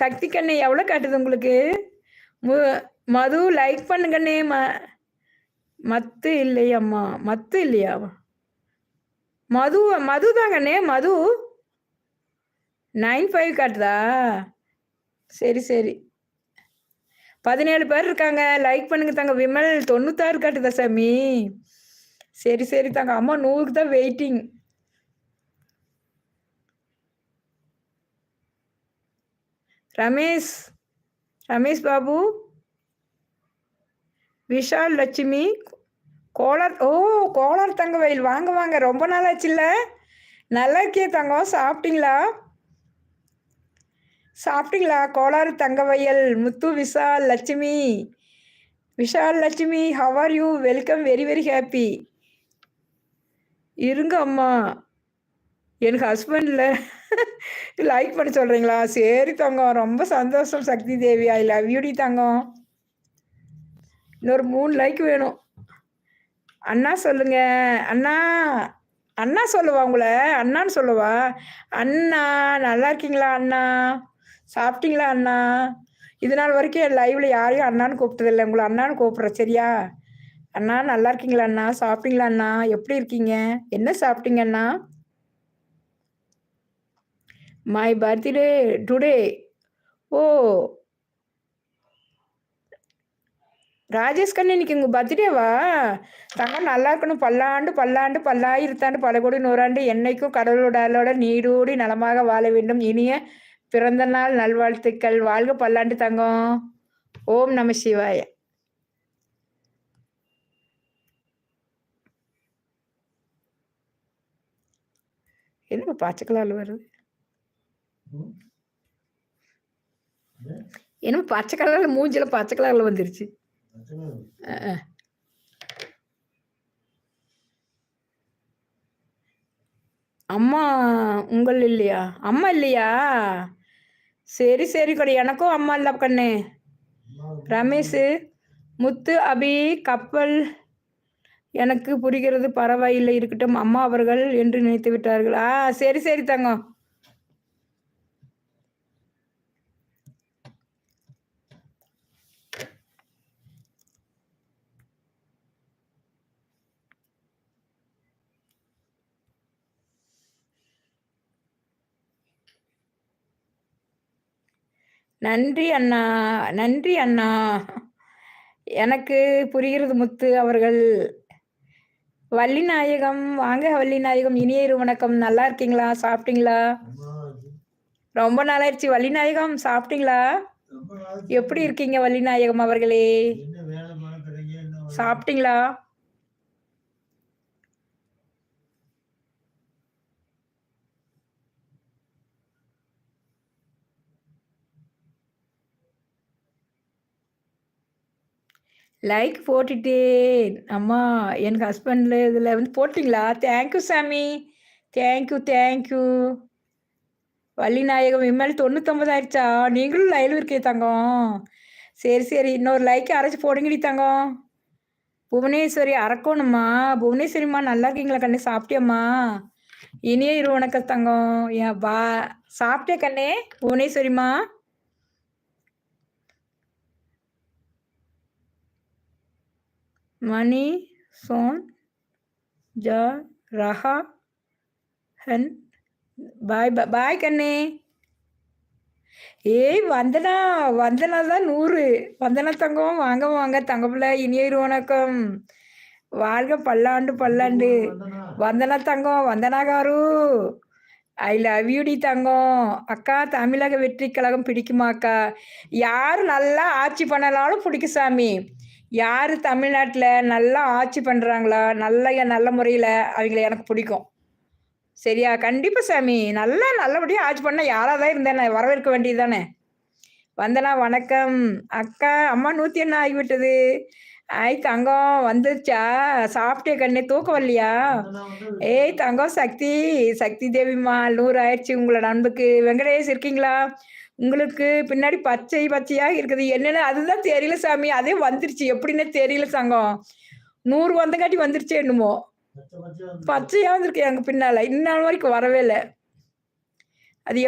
சக்தி கண்ணு எவ்வளோ காட்டுது உங்களுக்கு? மு மது லைக் பண்ணுங்கண்ணே. மத்து இல்லையம்மா. மத்து இல்லையா? மது மது தாங்கண்ணே. மது 95 காட்டுதா? சரி, சரி. 17 பேர் இருக்காங்க. லைக் பண்ணுங்க தாங்க. விமல் 96 காட்டுதா சாமி? சரி, சரி தாங்க. அம்மா 100க்கு தான் வெயிட்டிங். ரமேஷ் ரமேஷ் பாபு, விஷால் லட்சுமி, கோலார். ஓ, கோலார் தங்கவயல். வாங்க வாங்க. ரொம்ப நாள் ஆச்சுல்ல? நல்லா இருக்கியே தங்கம். சாப்பிட்டீங்களா? சாப்பிட்டீங்களா? Kolar Thangavayal, Muthu, Vishal Lakshmi. Vishal Lakshmi, how are you? Welcome, very very happy. இருங்க அம்மா, எனக்கு ஹஸ்பண்டில் லைக் பண்ண சொல்கிறீங்களா? சரி தங்கம், ரொம்ப சந்தோஷம் சக்தி தேவி. ஐ லவ் யூடி தங்கம். இன்னொரு 3 லைக் வேணும். அண்ணா சொல்லுங்க. அண்ணா அண்ணா சொல்லுவா உங்களை. அண்ணான்னு சொல்லுவா. அண்ணா நல்லா இருக்கீங்களா அண்ணா? சாப்பிட்டீங்களா அண்ணா? இது நாள் வரைக்கும் என் லைவில் யாரையும் அண்ணான்னு கூப்பிட்டதில்லை. உங்களை அண்ணான்னு கூப்பிட்றேன், சரியா? அண்ணா நல்லா இருக்கீங்களா அண்ணா? சாப்பிட்டீங்களா அண்ணா? எப்படி இருக்கீங்க? என்ன சாப்பிட்டீங்க அண்ணா? My birthday today. ஓ, ராஜேஷ் கண்ணு, இன்னைக்கு உங்கள் பர்த்டேவா? தங்கம் நல்லா இருக்கணும். பல்லாண்டு பல்லாண்டு பல்லாயிரத்தாண்டு பல கோடி நூறாண்டு என்னைக்கும் கடவுளோட அருளோட நீடூடி நலமாக வாழ வேண்டும். இனிய பிறந்த நாள் நல்வாழ்த்துக்கள். வாழ்க பல்லாண்டு தங்கம். ஓம் நம சிவாய. என்ன பச்சை கலரில் வருது? என்ன பச்சை கலரில் மூஞ்சில பச்சை கலரில் வந்துருச்சு? அம்மா உங்கள் இல்லையா? அம்மா இல்லையா? சரி சரி கொடி. எனக்கும் அம்மா இல்லை கண்ணு. ரமேஷ், முத்து, அபி, கப்பல். எனக்கு புரிகிறது, பரவாயில்லை, இருக்கட்டும். அம்மா அவர்கள் என்று நினைத்து விட்டார்கள். சரி சரி தங்கம். நன்றி அண்ணா, நன்றி அண்ணா. எனக்கு புரிகிறது முத்து அவர்கள். வள்ளிநாயகம், வாங்க வள்ளிநாயகம். இனிய இரு வணக்கம். நல்லா இருக்கீங்களா? சாப்பிட்டீங்களா? ரொம்ப நாளாயிருச்சு வள்ளிநாயகம். சாப்பிட்டீங்களா? எப்படி இருக்கீங்க வள்ளிநாயகம் அவர்களே? சாப்பிட்டீங்களா? லைக் போட்டுட்டேன் அம்மா. என் ஹஸ்பண்டில் இதில் வந்து போட்டிங்களா? தேங்க்யூ சாமி. Thank you thank you. வள்ளிநாயகம் விமல் 99 ஆயிடுச்சா? நீங்களும் லைவ் இருக்கே தங்கம். சரி சரி, இன்னொரு லைக் அரைச்சி போடுங்கடி தங்கம். புவனேஸ்வரி அரக்கோணுமா? புவனேஸ்வரிம்மா நல்லா இருக்கீங்களா கண்ணே? சாப்பிட்டியம்மா? இனிய இரு வணக்கம் தங்கம். ஏன் பா சாப்பிட்டே கண்ணே? புவனேஸ்வரிம்மா, மணி சோன் ஜா ரஹா ஹன். பாய் பாய் கண்ணே. ஏய் வந்தனா, வந்தனா தான் 100. வந்தனா தங்கம், வாங்க வாங்க தங்கப்பிள்ள. இனிய இரு வணக்கம். வாழ்க பல்லாண்டு பல்லாண்டு. வந்தனா தங்கம், வந்தனா காரு. ஐ லவ் யூடி தங்கம். அக்கா, தமிழக வெற்றி கழகம் பிடிக்குமா அக்கா? யார் நல்லா ஆட்சி பண்ணலாலும் பிடிக்கும் சாமி. யார் தமிழ்நாட்டில் நல்லா ஆட்சி பண்ணுறாங்களா, நல்ல முறையில், அவங்கள எனக்கு பிடிக்கும். சரியா? கண்டிப்பாக சாமி. நல்லபடியாக ஆட்சி பண்ணால் யாராக தான் இருந்தேனே, வரவேற்க வேண்டியது தானே. வந்தனா வணக்கம். அக்கா, அம்மா 101 ஆகிவிட்டது. தங்கம் வந்துருச்சா? சாப்பிட்டே கண்ணே? தூக்கம் வரலையா? ஏய் தங்கம், சக்தி சக்தி தேவிம்மா 100 ஆயிடுச்சு. உங்களோட அன்புக்கு. வெங்கடேஷ் இருக்கீங்களா? உங்களுக்கு பின்னாடி பச்சை பச்சையாக இருக்குது என்னன்னு அதுதான் தெரியல சாமி. அதே வந்துருச்சு, எப்படின்னு தெரியல தங்கம். 100 வந்தங்காட்டி வந்துருச்சு என்னமோ. பச்சையாக வந்திருக்கு எங்க பின்னால. இன்னும் வரைக்கும் வரவே இல்லை. அது